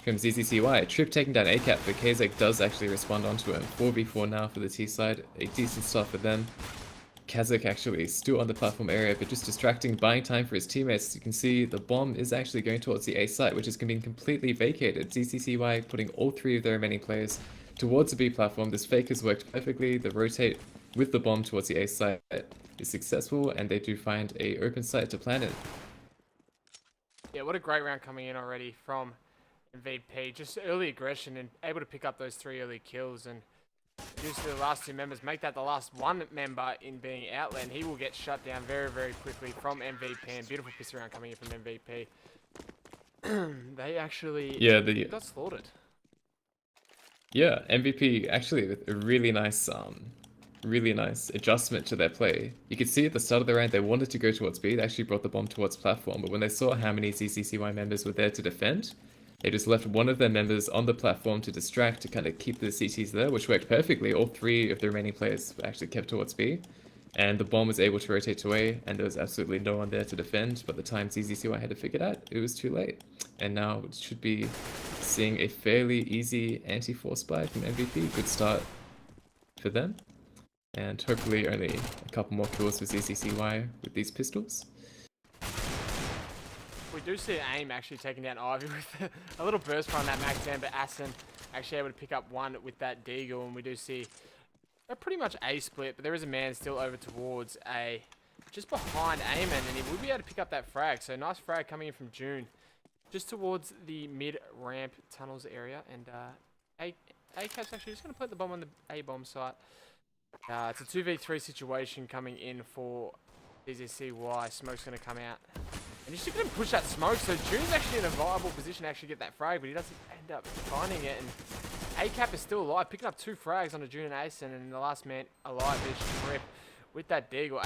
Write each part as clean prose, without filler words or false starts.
from ZZCY. Trip taking down ACAP, but Kazek does actually respond onto him. 4v4 now for the T side. A decent start for them. Kazakh actually still on the platform area, but just distracting, buying time for his teammates. You can see the bomb is actually going towards the A site, which is being completely vacated. ZZCY putting all three of their remaining players towards the B platform. This fake has worked perfectly. The rotate with the bomb towards the A site is successful, and they do find a open site to plant it. Yeah, what a great round coming in already from MVP. Just early aggression and able to pick up those 3 early kills and reduce the last 2 members, make that the last 1 member in being outlet, and he will get shut down very, very quickly from MVP. And beautiful pistol round coming in from MVP. They actually got slaughtered. Yeah, MVP actually with a really nice adjustment to their play. You could see at the start of the round they wanted to go towards B. They actually brought the bomb towards platform, but when they saw how many ZZCY members were there to defend, they just left one of their members on the platform to distract, to kind of keep the CTs there, which worked perfectly. All 3 of the remaining players were actually kept towards B, and the bomb was able to rotate to A, and there was absolutely no one there to defend. By the time ZZCY had to figure it out, it was too late. And now it should be seeing a fairly easy anti-force buy from MVP. Good start for them. And hopefully only a couple more kills for ZZCY with these pistols. We do see AIM actually taking down Ivy with a little burst from that Max Down, but Assen actually able to pick up 1 with that Deagle, and we do see a pretty much A split, but there is a man still over towards A, just behind Eamon, and he will be able to pick up that frag. So nice frag coming in from June, just towards the mid-ramp tunnels area, and ACAP's actually just going to put the bomb on the A bomb site. It's a 2v3 situation coming in for ZZCY. Smoke's going to come out. And he's just going to push that smoke, so June's actually in a viable position to actually get that frag, but he doesn't end up finding it. And ACAP is still alive, picking up 2 frags on a June and Asen, and the last man alive is Trip with that Deagle.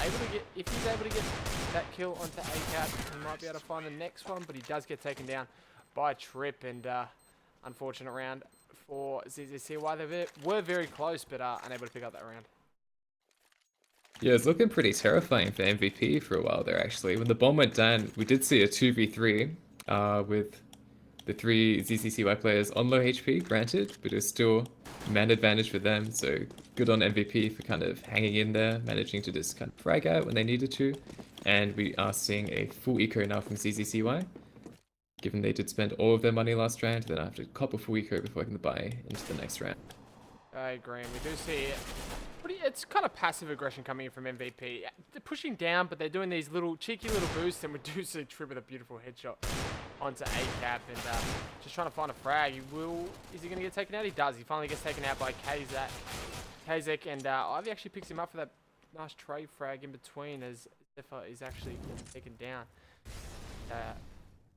If he's able to get that kill onto ACAP, he might be able to find the next one, but he does get taken down by Trip, and unfortunate round for ZZCY. They were very close, but unable to pick up that round. Yeah, it's looking pretty terrifying for MVP for a while there, actually. When the bomb went down, we did see a 2v3 with the 3 ZZCY players on low HP, granted, but it was still man advantage for them, so good on MVP for kind of hanging in there, managing to just kind of frag out when they needed to. And we are seeing a full eco now from ZZCY, given they did spend all of their money last round, then I have to cop a full eco before I can buy into the next round. I agree, and we do see it's kind of passive aggression coming in from MVP. They're pushing down, but they're doing these cheeky little boosts, and we do see Trip with a beautiful headshot onto ACAP, and just trying to find a frag. Is he going to get taken out? He does. He finally gets taken out by Kazek, and Ivy actually picks him up for that nice trade frag in between as Zephyr is actually taken down.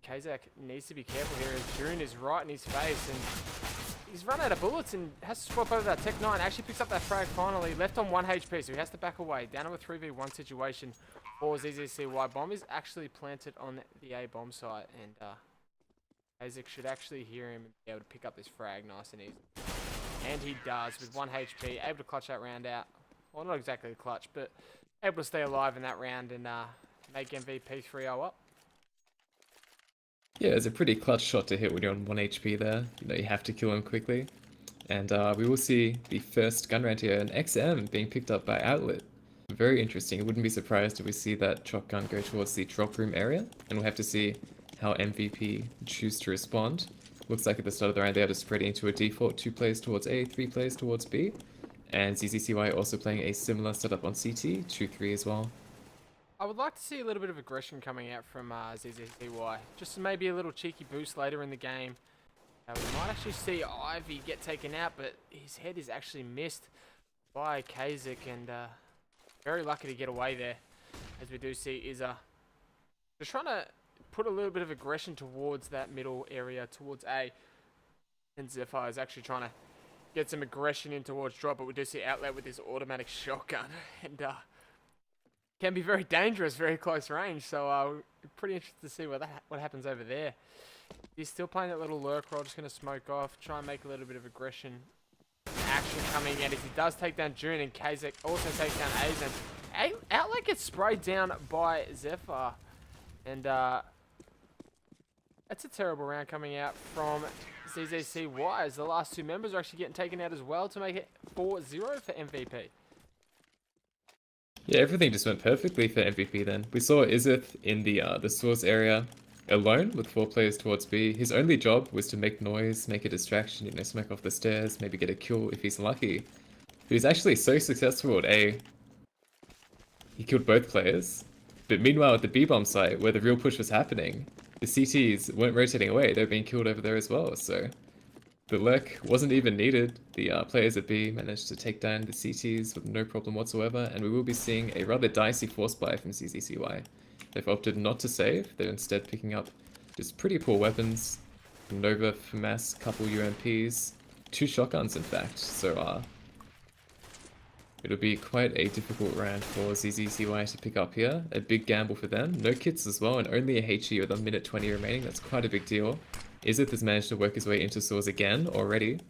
Kazek needs to be careful here as June is right in his face, and he's run out of bullets and has to swap over that Tech 9. Actually picks up that frag finally, left on 1 HP, so he has to back away. Down to a 3v1 situation for ZZCY. Bomb is actually planted on the A bomb site, and Isaac should actually hear him and be able to pick up this frag nice and easy. And he does with 1 HP, able to clutch that round out. Well, not exactly a clutch, but able to stay alive in that round and make MVP 3-0 up. Yeah, it's a pretty clutch shot to hit when you're on 1 HP there. You know, you have to kill him quickly. And we will see the first gun round here, an XM being picked up by Outlet. Very interesting. I wouldn't be surprised if we see that shotgun go towards the drop room area. And we'll have to see how MVP choose to respond. Looks like at the start of the round they are just spreading into a default 2 players towards A, 3 players towards B. And ZZCY also playing a similar setup on CT, 2-3 as well. I would like to see a little bit of aggression coming out from ZZCY. Just maybe a little cheeky boost later in the game. We might actually see Ivy get taken out, but his head is actually missed by Kazek, and very lucky to get away there. As we do see Izza just trying to put a little bit of aggression towards that middle area, towards A. And Zephyr is actually trying to get some aggression in towards drop, but we do see Outlet with his automatic shotgun. And can be very dangerous, very close range. So pretty interested to see what happens over there. He's still playing that little lurk roll, just going to smoke off, try and make a little bit of aggression action coming in. As he does take down June, and Kazek also takes down Azen. Outlet gets sprayed down by Zephyr. And that's a terrible round coming out from ZZCY, as the last two members are actually getting taken out as well to make it 4-0 for MVP. Yeah, everything just went perfectly for MVP then. We saw Izith in the source area alone with 4 players towards B. His only job was to make noise, make a distraction, you know, smack off the stairs, maybe get a kill if he's lucky. But he's actually so successful at A. He killed both players. But meanwhile at the B-bomb site, where the real push was happening, the CTs weren't rotating away, they were being killed over there as well, so... The lurk wasn't even needed. The players at B managed to take down the CTs with no problem whatsoever, and we will be seeing a rather dicey force buy from ZZCY. They've opted not to save, they're instead picking up just pretty poor weapons. Nova, FAMAS, couple UMPs, 2 shotguns in fact, so it'll be quite a difficult round for ZZCY to pick up here. A big gamble for them. No kits as well, and only a HE with a minute 20 remaining. That's quite a big deal. Izith has managed to work his way into Soars again already.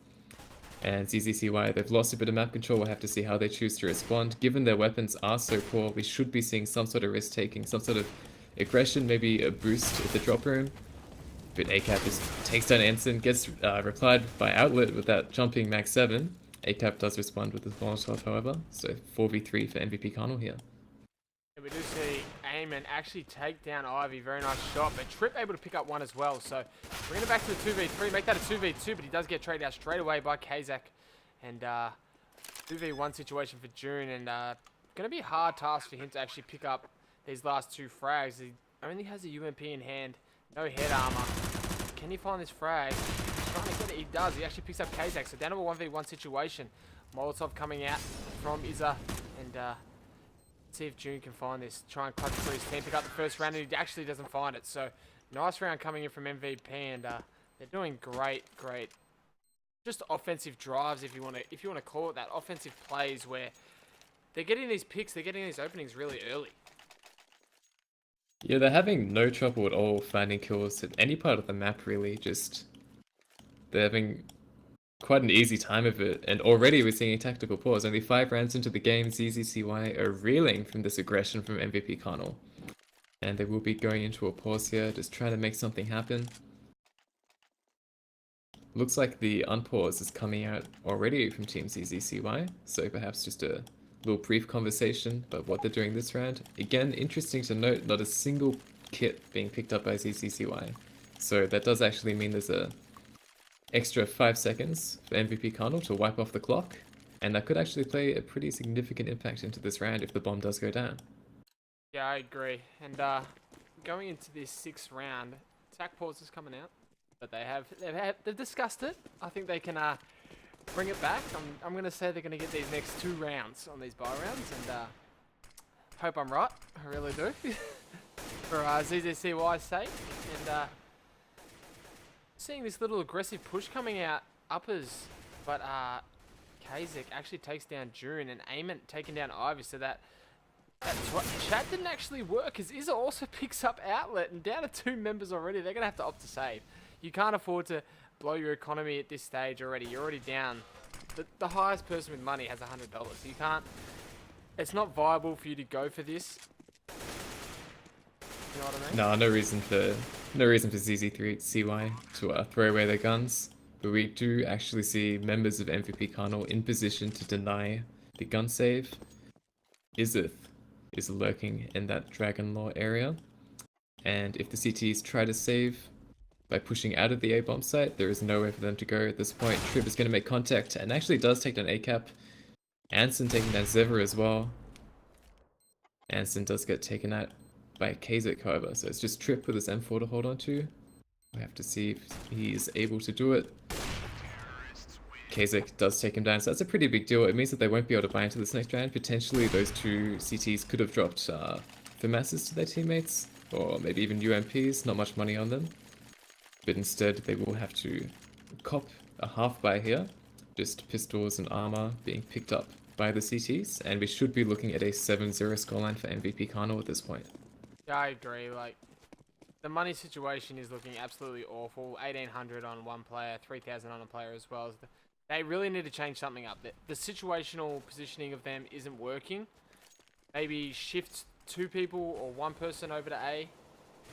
And ZZCY, they've lost a bit of map control. We'll have to see how they choose to respond. Given their weapons are so poor, we should be seeing some sort of risk-taking, some sort of aggression, maybe a boost at the drop room. But ACAP just takes down Anson, gets replied by Outlet with that jumping Max 7. ACAP does respond with his Molotov, however. So 4v3 for MVP.Karnal here. We do see Eamon actually take down Ivy. Very nice shot, but Trip able to pick up one as well. So bring it back to the 2v3, make that a 2v2, but he does get traded out straight away by Kazak. And 2v1 situation for June, and going to be a hard task for him to actually pick up these last 2 frags. He only has a UMP in hand, no head armor. Can he find this frag? He's trying to get it, he does. He actually picks up Kazak, so down to a 1v1 situation. Molotov coming out from Izza, and see if June can find this. Try and clutch for his team, pick up the first round, and he actually doesn't find it. So nice round coming in from MVP, and they're doing great. Just offensive drives, if you want to call it that. Offensive plays where they're getting these picks, they're getting these openings really early. Yeah, they're having no trouble at all finding kills at any part of the map, really. Just they're having quite an easy time of it, and already we're seeing a tactical pause. Only 5 rounds into the game, ZZCY are reeling from this aggression from MVP.Karnal. And they will be going into a pause here, just trying to make something happen. Looks like the unpause is coming out already from Team ZZCY, so perhaps just a little brief conversation about what they're doing this round. Again, interesting to note, not a single kit being picked up by ZZCY. So that does actually mean there's a extra 5 seconds for MVP.Karnal to wipe off the clock, and that could actually play a pretty significant impact into this round if the bomb does go down. Yeah, I agree. And going into this 6th round, attack pause is coming out, but they've discussed it. I think they can bring it back. I'm going to say they're going to get these next 2 rounds on these buy rounds, and hope I'm right. I really do. For ZZCY's sake, and seeing this little aggressive push coming out uppers, but Kazak actually takes down June, and Eamon taking down Ivy, so that chat didn't actually work, as Izza also picks up Outlet, and down to 2 members already. They're going to have to opt to save. You can't afford to blow your economy at this stage already. You're already down. The highest person with money has $100. You can't... It's not viable for you to go for this. You know what I mean? No, no reason for ZZCY to throw away their guns. But we do actually see members of MVP.Karnal in position to deny the gun save. Izith is lurking in that Dragon Law area. And if the CTs try to save by pushing out of the A-bomb site, there is nowhere for them to go at this point. Trip is going to make contact and actually does take down ACAP. Anson taking down Zever as well. Anson does get taken out by Kazak, however, so it's just Trip with his M4 to hold on to. We have to see if he is able to do it. Kazak does take him down, so that's a pretty big deal. It means that they won't be able to buy into this next round. Potentially those 2 CTs could have dropped FAMASs to their teammates, or maybe even UMPs, not much money on them. But instead they will have to cop a half buy here, just pistols and armor being picked up by the CTs, and we should be looking at a 7-0 scoreline for MVP.Karnal at this point. Yeah, I agree. Like, the money situation is looking absolutely awful. 1,800 on one player, 3,000 on a player as well. They really need to change something up. The situational positioning of them isn't working. Maybe shift 2 people or 1 person over to A.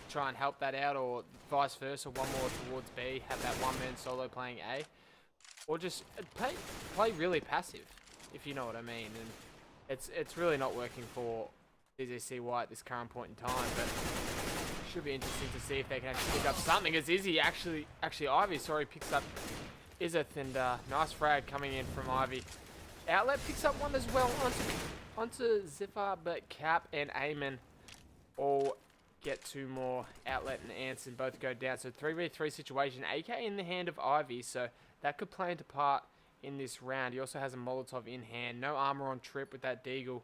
try and help that out, or vice versa, one more towards B, have that one-man solo playing A, or just play really passive, if you know what I mean. And it's really not working for ZZCY at this current point in time, but should be interesting to see if they can actually pick up something. As Izzy actually Ivy, sorry, picks up Izeth, and nice frag coming in from Ivy. Outlet picks up one as well onto Ziffer, but Cap and Eamon all get two more. Outlet and Anson both go down. So 3v3 situation. AK in the hand of Ivy, so that could play into part in this round. He also has a Molotov in hand. No armor on Trip with that Deagle.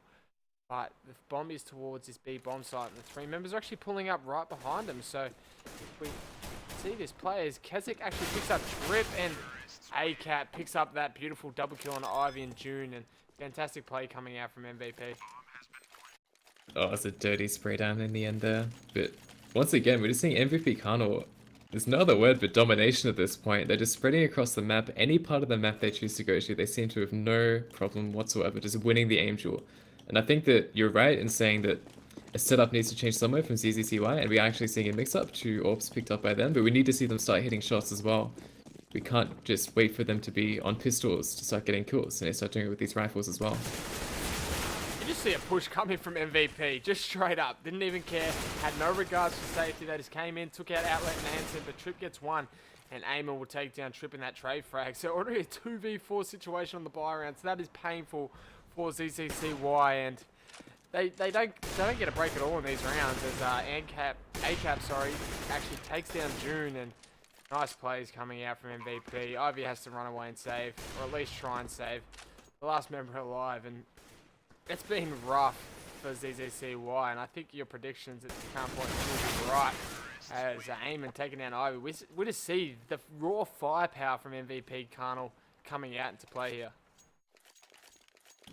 But the bomb is towards this B bomb site, and the three members are actually pulling up right behind them. So if we see this play as Keswick actually picks up Trip, and ACAT picks up that beautiful double kill on Ivy and June, and fantastic play coming out from MVP. Oh, it's a dirty spray down in the end there. But once again, we're just seeing MVP.Karnal. There's no other word but domination at this point. They're just spreading across the map. Any part of the map they choose to go to, they seem to have no problem whatsoever just winning the aim duel. And I think that you're right in saying that a setup needs to change somewhere from ZZCY, and we're actually seeing a mix-up to AWPs picked up by them, but we need to see them start hitting shots as well. We can't just wait for them to be on pistols to start getting kills, and they start doing it with these rifles as well. You just see a push coming from MVP, just straight up. Didn't even care, had no regards for safety. They just came in, took out Outlet and Anson, but Trip gets one, and Eamon will take down Trip in that trade frag. So already a 2v4 situation on the buy round, so that is painful for ZZCY, and they don't get a break at all in these rounds as ACAP actually takes down June, and nice plays coming out from MVP. Ivy has to run away and save, or at least try and save the last member alive, and it's been rough for ZZCY, and I think your predictions at the current point will be right as Eamon taking down Ivy. We just see the raw firepower from MVP.Karnal coming out into play here.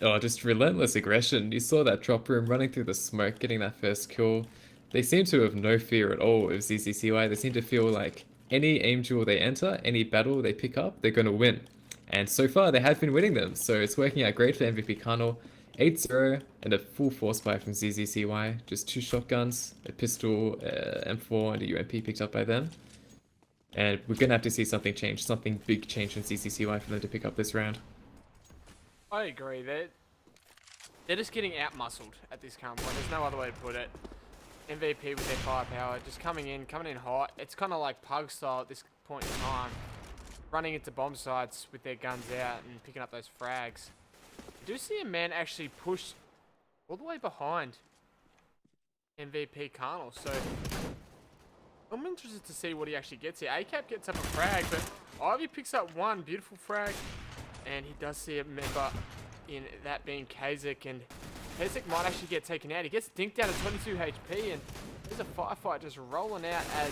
Oh, just relentless aggression. You saw that drop room running through the smoke, getting that first kill. They seem to have no fear at all of ZZCY. They seem to feel like any aim duel they enter, any battle they pick up, they're going to win. And so far, they have been winning them, so it's working out great for MVP.Karnal. 8-0 and a full force buy from ZZCY. Just two shotguns, a pistol, M4, and a UMP picked up by them. And we're going to have to see something change, something big change from ZZCY for them to pick up this round. I agree. They're just getting out-muscled at this current point. There's no other way to put it. MVP with their firepower, just coming in hot. It's kind of like Pug style at this point in time. Running into bomb sites with their guns out and picking up those frags. I do see a man actually push all the way behind MVP.Karnal, so I'm interested to see what he actually gets here. ACAP gets up a frag, but Ivy picks up one beautiful frag, and he does see a member in that being Kazek, and Kazek might actually get taken out. He gets dinked down to 22 HP, and there's a firefight just rolling out as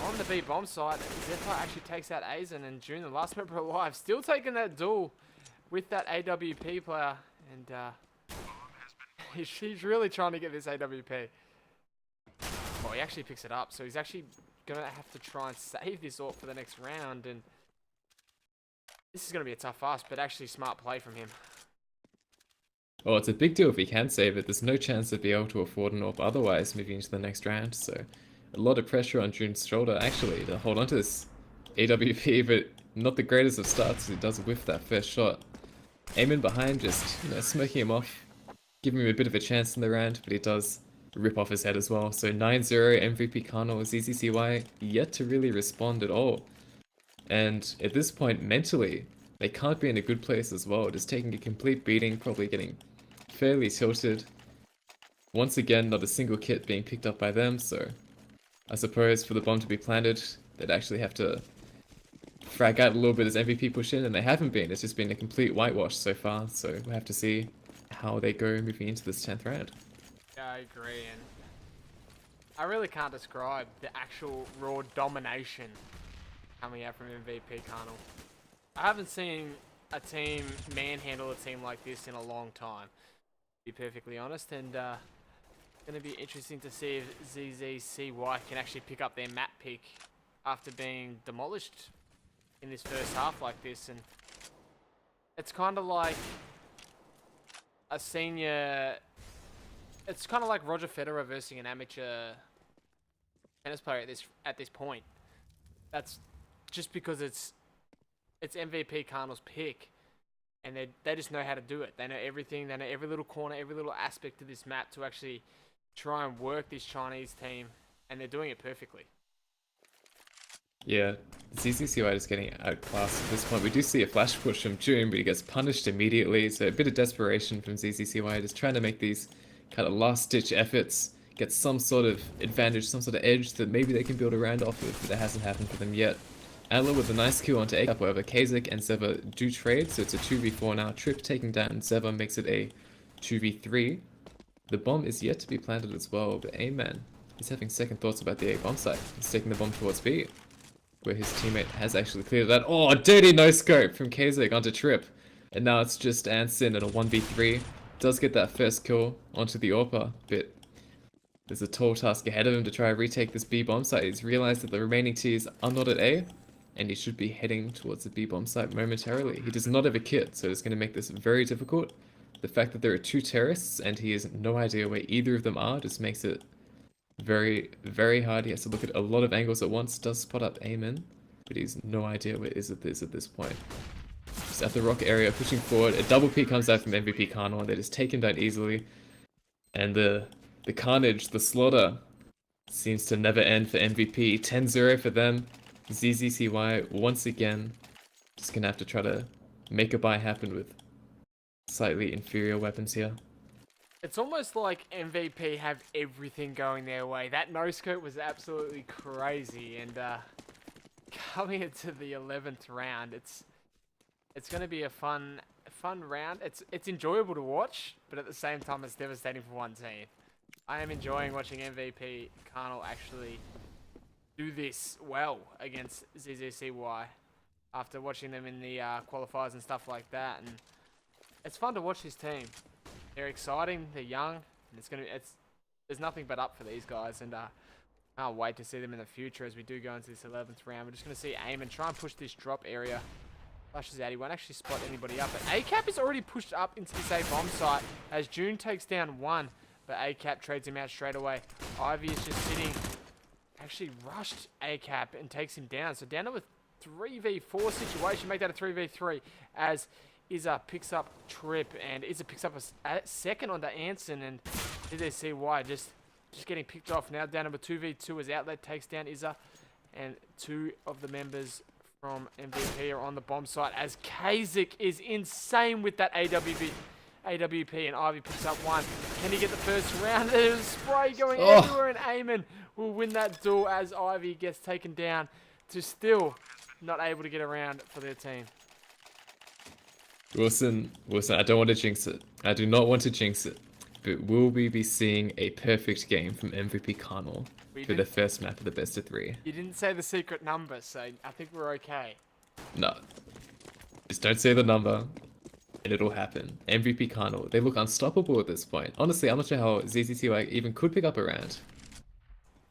on the B bomb site, Zephyr actually takes out Azen, and June, the last member alive, still taking that duel with that AWP player, and he's really trying to get this AWP. Oh, he actually picks it up, so he's actually going to have to try and save this AWP for the next round, and this is going to be a tough ask, but actually smart play from him. Oh, it's a big deal if he can save it. There's no chance to be able to afford an AWP otherwise moving into the next round, so a lot of pressure on June's shoulder actually to hold on to this AWP, but not the greatest of starts. He does whiff that first shot. Eamon behind, just smoking him off, giving him a bit of a chance in the round, but he does rip off his head as well. So 9-0 MVP.Karnal, ZZCY yet to really respond at all. And at this point, mentally, they can't be in a good place as well. Just taking a complete beating, probably getting fairly tilted. Once again, not a single kit being picked up by them, so I suppose for the bomb to be planted, they'd actually have to frag out a little bit as MVP push in, and they haven't been. It's just been a complete whitewash so far, so we'll have to see how they go moving into this 10th round. Yeah, I agree, and I really can't describe the actual raw domination coming out from MVP.Karnal. I haven't seen a team manhandle a team like this in a long time, to be perfectly honest, and going to be interesting to see if ZZCY can actually pick up their map pick after being demolished in this first half like this. And it's kind of like a senior, it's kind of like Roger Federer versus an amateur tennis player at this point. That's just because it's MVP.Karnal's pick, and they just know how to do it. They know everything. They know every little corner, every little aspect of this map to actually try and work this Chinese team, and they're doing it perfectly. Yeah, ZZCY is getting outclassed at this point. We do see a flash push from June, but he gets punished immediately. So a bit of desperation from ZZCY, just trying to make these kind of last-ditch efforts, get some sort of advantage, some sort of edge that maybe they can build around off of, but that hasn't happened for them yet. Adler with a nice kill onto A-Cap, however, Kazek and Zeva do trade, so it's a 2v4 now. Trip taking down Zeva makes it a 2v3. The bomb is yet to be planted as well, but A-Man is having second thoughts about the A bomb site. He's taking the bomb towards B, where his teammate has actually cleared that. Oh, dirty no-scope from Kazek onto Trip. And now it's just Anson in a 1v3. Does get that first kill onto the AWPer, but there's a tall task ahead of him to try and retake this B bomb site. He's realized that the remaining tiers are not at A, and he should be heading towards the B bomb site momentarily. He does not have a kit, so it's going to make this very difficult. The fact that there are two terrorists and he has no idea where either of them are just makes it very, very hard. He has to look at a lot of angles at once. Does spot up Eamon, but he's no idea where is it is at this point. Just at the rock area, pushing forward. A double P comes out from MVP.Karnal, and they just take him down easily. And the carnage, the slaughter, seems to never end for MVP. 10-0 for them. ZZCY once again just gonna have to try to make a buy happen with slightly inferior weapons here. It's almost like MVP have everything going their way. That no-scope was absolutely crazy, and coming into the 11th round, it's going to be a fun round. It's enjoyable to watch, but at the same time, it's devastating for one team. I am enjoying watching MVP.Karnal actually do this well against ZZCY after watching them in the qualifiers and stuff like that, and it's fun to watch this team. They're exciting, they're young, and there's nothing but up for these guys, and I can't wait to see them in the future as we do go into this 11th round. We're just going to see Eamon try and push this drop area. Flashes out, he won't actually spot anybody up, but A-Cap is already pushed up into this A-bomb site as June takes down one, but A-Cap trades him out straight away. Ivy is just sitting, actually rushed A-Cap and takes him down, so down to a 3v4 situation, make that a 3v3 as Izza picks up Trip, and Izza picks up a second onto Anson, and ZZCY just getting picked off. Now down number 2v2 as Outlet takes down Izza, and two of the members from MVP are on the bomb site as Kazek is insane with that AWP, and Ivy picks up one. Can he get the first round? There's spray going everywhere, and Eamon will win that duel as Ivy gets taken down to still not able to get around for their team. Wilson, I don't want to jinx it. I do not want to jinx it. But will we be seeing a perfect game from MVP.Karnal for the first map of the best of 3? You didn't say the secret number, so I think we're okay. No. Just don't say the number, and it'll happen. MVP.Karnal, they look unstoppable at this point. Honestly, I'm not sure how ZZCY even could pick up a round.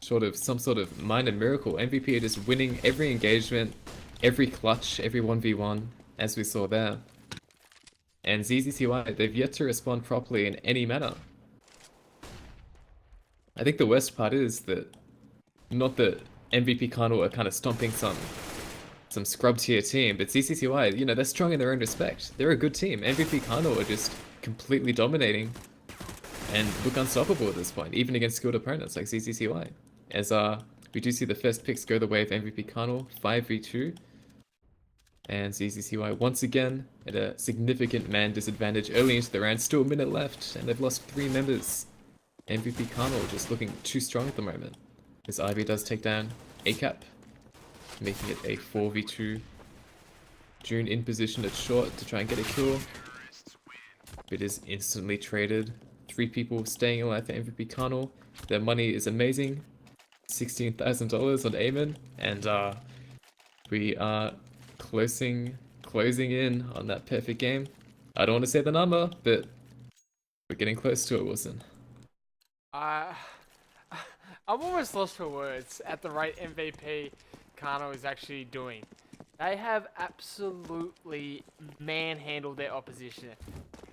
Short of some sort of minor miracle. MVP are just winning every engagement, every clutch, every 1v1, as we saw there. And ZZCY, they've yet to respond properly in any manner. I think the worst part is that, not that MVP.Karnal are kind of stomping some scrub tier team, but ZZCY, you know, they're strong in their own respect. They're a good team. MVP.Karnal are just completely dominating and look unstoppable at this point, even against skilled opponents like ZZCY. As we do see the first picks go the way of MVP.Karnal, 5v2. And ZZCY once again at a significant man disadvantage early into the round. Still a minute left, and they've lost 3 members. MVP.Karnal just looking too strong at the moment. As Ivy does take down A-Cap, making it a 4v2. June in position at short to try and get a kill. It is instantly traded. 3 people staying alive for MVP.Karnal. Their money is amazing. $16,000 on Eamon, and we are closing in on that perfect game. I don't want to say the number, but we're getting close to it, Wilson. I'm almost lost for words at the rate MVP.Karnal is actually doing. They have absolutely manhandled their opposition.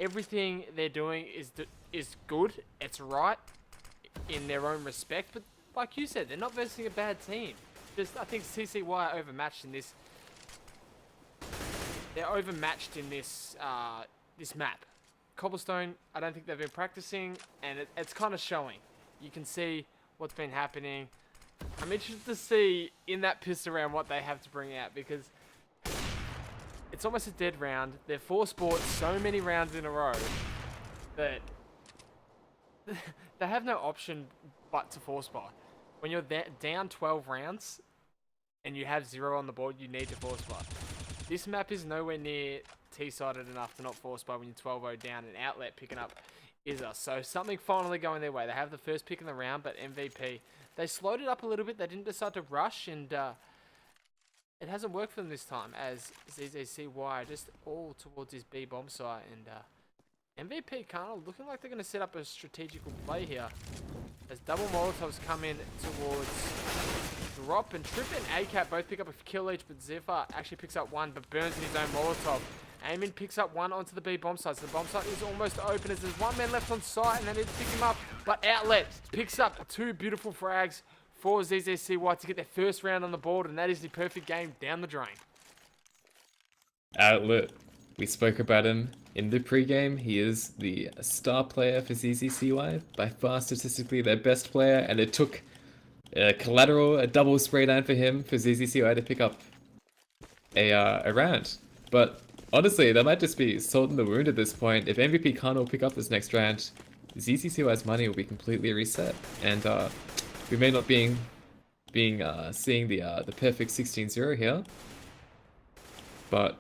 Everything they're doing is good. It's right in their own respect, but like you said, they're not versing a bad team. Just, I think CCY are overmatched in this. They're overmatched in this this map. Cobblestone, I don't think they've been practicing, and it's kind of showing. You can see what's been happening. I'm interested to see in that pistol round what they have to bring out, because it's almost a dead round. They've force bought so many rounds in a row that they have no option but to force buy. When you're down 12 rounds and you have 0 on the board, you need to force buy. This map is nowhere near T-sided enough to not force buy when you're 12-0 down, and Outlet picking up Izza. So something finally going their way. They have the first pick in the round, but MVP, they slowed it up a little bit. They didn't decide to rush, and it hasn't worked for them this time, as ZZCY just all towards his B bomb site, and MVP.Karnal looking like they're going to set up a strategical play here, as double Molotovs come in towards Drop, and Trip and ACAP both pick up a kill each, but Zephyr actually picks up one, but burns in his own Molotov. Eamon picks up one onto the B bomb site, so the bomb site is almost open, as there's one man left on site, and they need to pick him up, but Outlet picks up 2 beautiful frags for ZZCY to get their first round on the board, and that is the perfect game down the drain. Outlet. We spoke about him in the pregame. He is the star player for ZZCY, by far statistically their best player, and it took a double spray down for him for ZZCY to pick up a round. But honestly, that might just be salt in the wound at this point. If MVP.Karnal pick up this next round, ZZCY's money will be completely reset, and we may not be seeing the perfect 16-0 here, but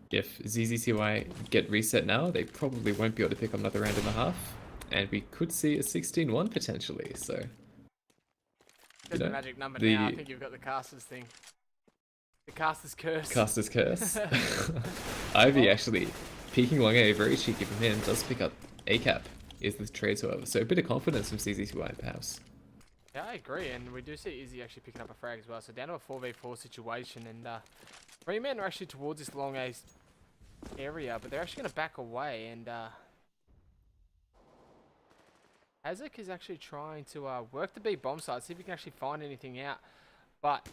if ZZCY get reset now, they probably won't be able to pick up another round and a half, and we could see a 16-1 potentially. So, There's the magic number now. I think you've got the caster's thing. The caster's curse. Caster's curse. Ivy actually peeking long A, very cheeky from him, does pick up ACAP. Is the trade, however, so a bit of confidence from ZZCY perhaps. Yeah, I agree, and we do see Izzy actually picking up a frag as well. So down to a 4v4 situation, and 3 men are actually towards this long A area, but they're actually going to back away, and Azek is actually trying to work the B bomb side, see if he can actually find anything out, but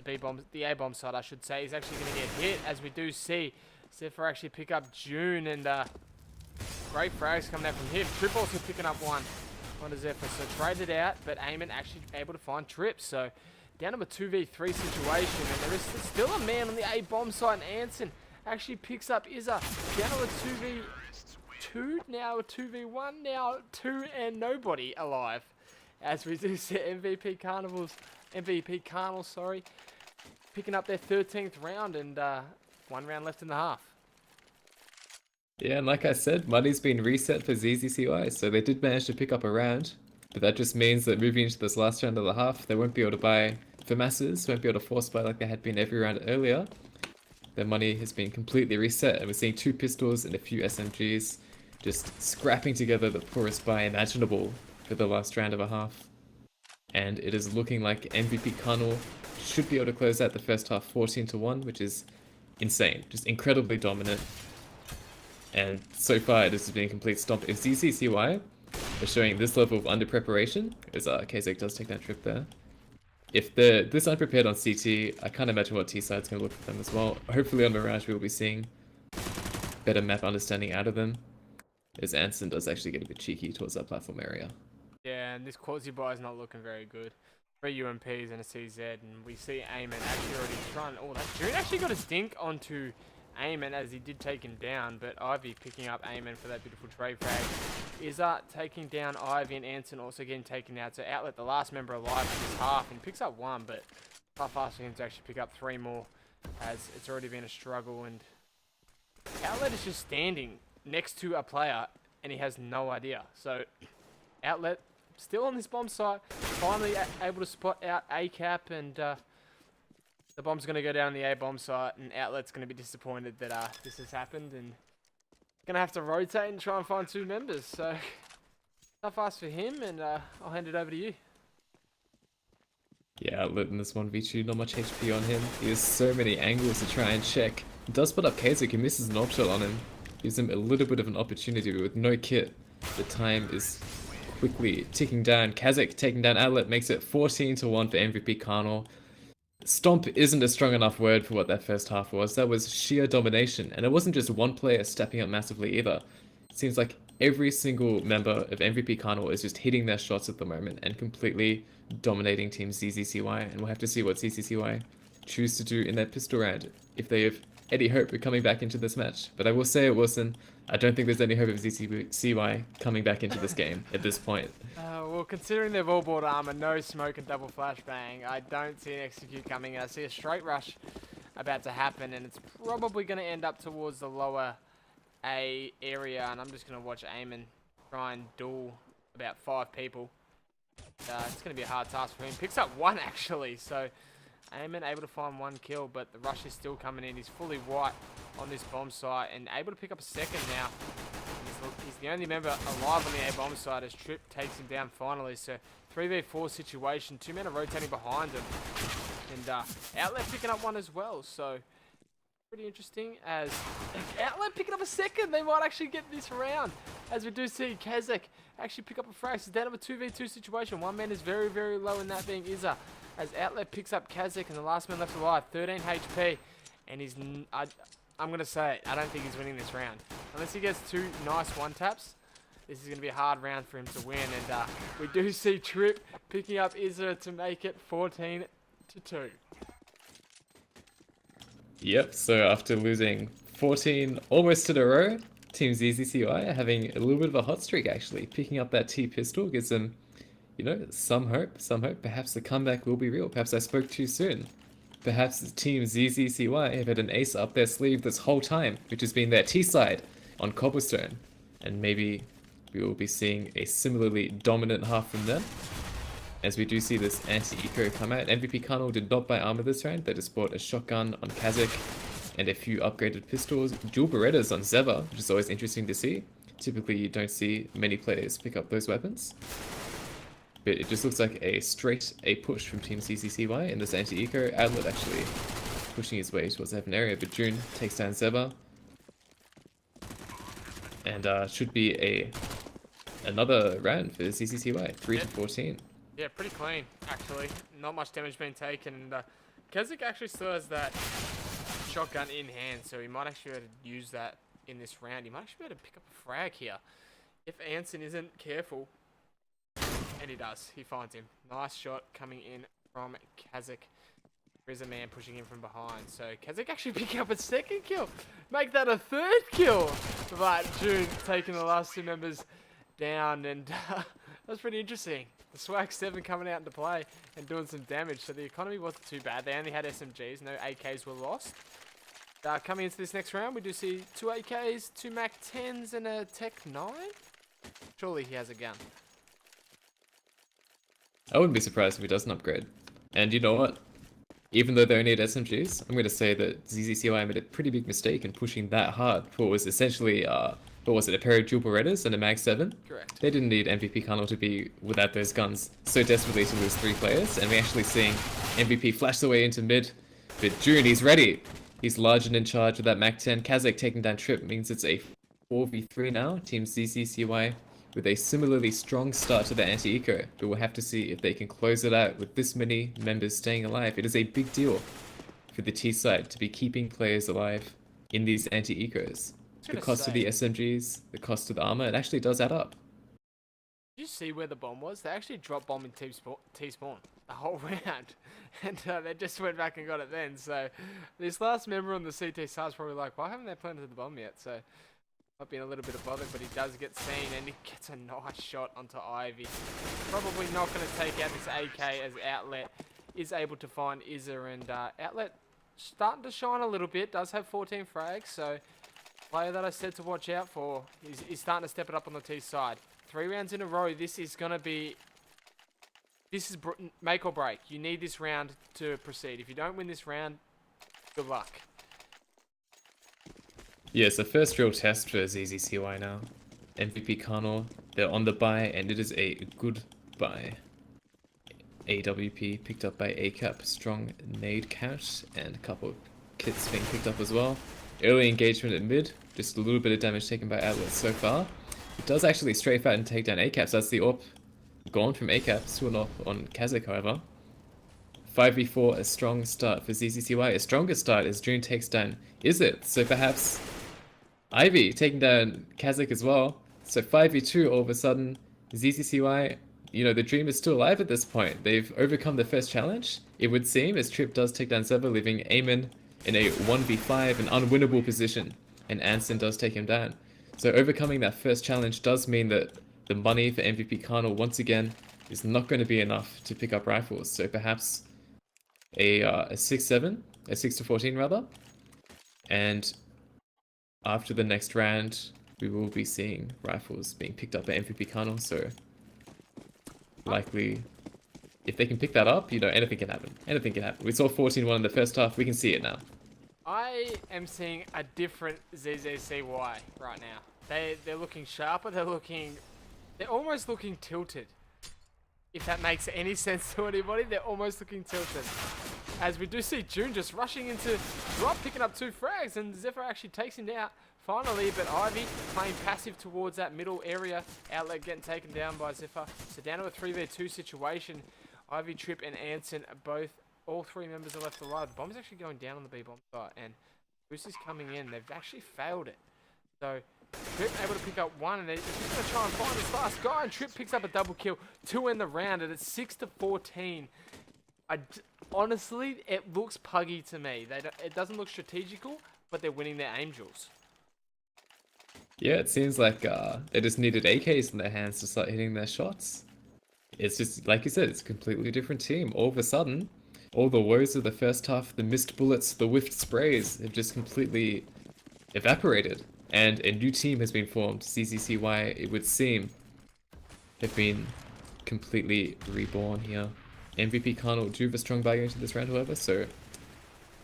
the A bomb side, I should say, is actually going to get hit, as we do see Zephyr actually pick up June, and great frags coming out from him. Trip also picking up one onto Zephyr, so traded out, but Eamon actually able to find Trip, so down to a 2v3 situation, and there is still a man on the A bomb site, and Anson actually picks up Izza, down to a 2v2, now a 2v1, now 2 and nobody alive, as we do see MVP.Karnal, picking up their 13th round, and 1 round left in the half. Yeah, and like I said, money's been reset for ZZCY, so they did manage to pick up a round, but that just means that moving into this last round of the half, they won't be able to buy for masses, won't be able to force buy like they had been every round earlier. Their money has been completely reset, and we're seeing 2 pistols and a few SMGs just scrapping together the poorest buy imaginable for the last round of a half. And it is looking like MVP.Karnal should be able to close out the first half 14-1, which is insane, just incredibly dominant. And so far, this has been a complete stomp. If ZZCY are showing this level of under-preparation, as KZek does take that trip there, if they're this unprepared on CT, I can't imagine what T-side's going to look for them as well. Hopefully on Mirage we will be seeing better map understanding out of them, as Anson does actually get a bit cheeky towards that platform area. Yeah, and this quality buy is not looking very good. 3 UMPs and a CZ, and we see Eamon actually already trying all that. June actually got a stink onto Eamon as he did take him down, but Ivy picking up Eamon for that beautiful trade frag. Izza taking down Ivy, and Anson also getting taken out. So Outlet, the last member alive in this half, and picks up 1, but tough fast for him to actually pick up 3 more, as it's already been a struggle. And Outlet is just standing next to a player, and he has no idea. So Outlet still on this bomb site, finally able to spot out ACAP, and the bomb's going to go down on the A bomb site, and Outlet's going to be disappointed that this has happened, and going to have to rotate and try and find 2 members. So tough ask for him, and I'll hand it over to you. Yeah, Outlet in this 1v2, not much HP on him. He has so many angles to try and check. He does put up KZek, he misses an op shot on him. Gives him a little bit of an opportunity, but with no kit, the time is quickly ticking down. Kazakh taking down Outlet makes it 14-1 for MVP.Karnal. Stomp isn't a strong enough word for what that first half was. That was sheer domination, and it wasn't just one player stepping up massively either. It seems like every single member of MVP.Karnal is just hitting their shots at the moment and completely dominating Team ZZCY, and we'll have to see what ZZCY choose to do in their pistol round if they have any hope of coming back into this match. But I will say it, Wilson, I don't think there's any hope of ZZCY coming back into this game at this point. Well, considering they've all bought armor, no smoke and double flashbang, I don't see an execute coming. I see a straight rush about to happen, and it's probably going to end up towards the lower A area, and I'm just going to watch Eamon try and duel about 5 people. It's going to be a hard task for him. Picks up 1 actually, so Eamon able to find 1 kill, but the rush is still coming in. He's fully white on this bomb site and able to pick up a 2nd now. He's the only member alive on the A bomb site as Trip takes him down finally. So 3v4 situation, 2 men are rotating behind him, and Outlet picking up 1 as well. So pretty interesting as Outlet picking up a 2nd. They might actually get this round, as we do see Kazakh actually pick up a frag. It's down to a 2v2 situation. 1 man is very, very low, and that being Izza. As Outlet picks up Kazakh, and the last man left alive, 13 HP, and he's I'm going to say it, I don't think he's winning this round. Unless he gets 2 nice 1-taps, this is going to be a hard round for him to win. And we do see Trip picking up Izza to make it 14-2. Yep, so after losing 14 almost in a row, Team ZZCY are having a little bit of a hot streak actually. Picking up that T-pistol gives them, you know, some hope. Perhaps the comeback will be real. Perhaps I spoke too soon. Perhaps the Team ZZCY have had an ace up their sleeve this whole time, which has been their T-side on Cobblestone. And maybe we will be seeing a similarly dominant half from them. As we do see this anti-eco come out. MVP.Karnal did not buy armor this round. They just bought a shotgun on Kazakh and a few upgraded pistols. Dual Berettas on Zeva, which is always interesting to see. Typically you don't see many players pick up those weapons. But it just looks like a push from Team ZZCY in this anti-eco. Outlet actually pushing his way towards the heaven area, but June takes down Zeba. And should be another round for ZZCY, 3-14. Yeah, pretty clean, actually. Not much damage being taken. And Kazakh actually still has that shotgun in hand, so he might actually be able to use that in this round. He might actually be able to pick up a frag here. If Anson isn't careful. And he does. He finds him. Nice shot coming in from Kazakh. There is a man pushing him from behind. So Kazakh actually picking up a 2nd kill. Make that a 3rd kill. But June taking the last 2 members down. And that's pretty interesting. The Swag 7 coming out into play and doing some damage. So the economy wasn't too bad. They only had SMGs. No AKs were lost. Coming into this next round, we do see 2 AKs, 2 Mac 10s, and a Tech 9. Surely he has a gun. I wouldn't be surprised if he doesn't upgrade. And you know what? Even though they only had SMGs, I'm going to say that ZZCY made a pretty big mistake in pushing that hard for what was essentially, what was it, a pair of dual Berettas and a Mag 7? Correct. They didn't need MVP.Karnal to be without those guns so desperately to lose 3 players, and we're actually seeing MVP flash the way into mid. But June, he's ready. He's large and in charge with that Mag 10. Kazakh taking down Trip means it's a 4v3 now. Team ZZCY with a similarly strong start to the anti-eco, but we'll have to see if they can close it out with this many members staying alive. It is a big deal for the T side to be keeping players alive in these anti-ecos. The cost of the SMGs, the cost of the armor, it actually does add up. Did you see where the bomb was? They actually dropped bomb in T-spawn the whole round, and they just went back and got it then. So this last member on the CT side is probably like, why haven't they planted the bomb yet? So might be in a little bit of bother, but he does get seen, and he gets a nice shot onto Ivy. Probably not going to take out this AK as Outlet is able to find Izza, and Outlet starting to shine a little bit. Does have 14 frags, so player that I said to watch out for is starting to step it up on the T side. 3 rounds in a row. This is going to be... This is make or break. You need this round to proceed. If you don't win this round, good luck. Yes, the first real test for ZZCY now. MVP.Karnal, they're on the buy, and it is a good buy. AWP picked up by ACAP, strong nade count, and a couple of kits being picked up as well. Early engagement at mid, just a little bit of damage taken by Atlas so far. It does actually strafe out and take down ACAPs. That's the AWP gone from ACAPs to an AWP on Kazakh, however. 5v4, a strong start for ZZCY. A stronger start as June takes down Izith. So perhaps Ivy taking down Kazakh as well. So 5v2 all of a sudden. ZZCY, you know, the dream is still alive at this point. They've overcome the first challenge, it would seem, as Trip does take down Zeva, leaving Eamon in a 1v5, an unwinnable position. And Anson does take him down. So overcoming that first challenge does mean that the money for MVP.Karnal once again is not going to be enough to pick up rifles. So perhaps a 6-7, a 6-14 rather. And after the next round, we will be seeing rifles being picked up by MVP.Karnal. So likely, if they can pick that up, you know, anything can happen. Anything can happen. We saw 14-1 in the first half. We can see it now. I am seeing a different ZZCY right now. They're looking sharper. They're almost looking tilted. If that makes any sense to anybody, they're almost looking tilted. As we do see June just rushing into drop, picking up 2 frags, and Zephyr actually takes him down finally, but Ivy playing passive towards that middle area. Outlet getting taken down by Zephyr. So down to a 3v2 situation. Ivy, Trip, and Anson are all 3 members are left alive. The bomb is actually going down on the B bomb site, and Boost is coming in. They've actually failed it. So Trip able to pick up 1, and they're just going to try and find this last guy, and Trip picks up a double kill to end the round, and it's 6-14. Honestly, it looks puggy to me. It doesn't look strategical, but they're winning their angels. Yeah, it seems like they just needed AKs in their hands to start hitting their shots. It's just, like you said, it's a completely different team. All of a sudden, all the woes of the first half, the missed bullets, the whiffed sprays have just completely evaporated. And a new team has been formed. ZZCY, it would seem, have been completely reborn here. MVP.Karnal do have a strong bag into this round, however, so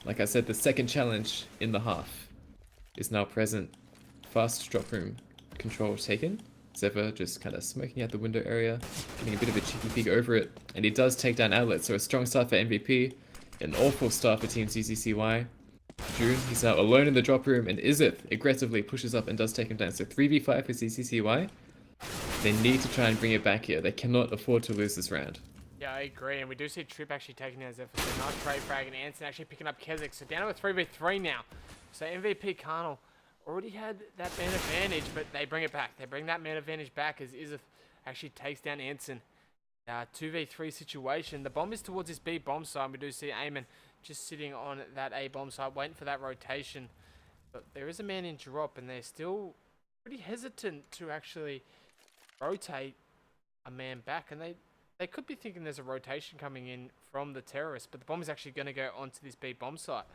like I said, the second challenge in the half is now present. Fast drop room control taken. Zeva just kind of smoking out the window area, getting a bit of a cheeky peek over it, and he does take down Outlet, so a strong start for MVP, an awful start for Team ZZCY. June, he's now alone in the drop room, and Izith aggressively pushes up and does take him down, so 3v5 for ZZCY. They need to try and bring it back here. They cannot afford to lose this round. Yeah, I agree, and we do see Trip actually taking down Zephyr. So nice trade frag, and Anson actually picking up Kazakh. So down to a 3v3 now. So MVP.Karnal already had that man advantage, but they bring it back. They bring that man advantage back as Izith actually takes down Anson. 2v3 situation. The bomb is towards this B bomb side. We do see Eamon just sitting on that A bomb side, waiting for that rotation. But there is a man in drop, and they're still pretty hesitant to actually rotate a man back. And they could be thinking there's a rotation coming in from the terrorists, but the bomb is actually going to go onto this B bomb site.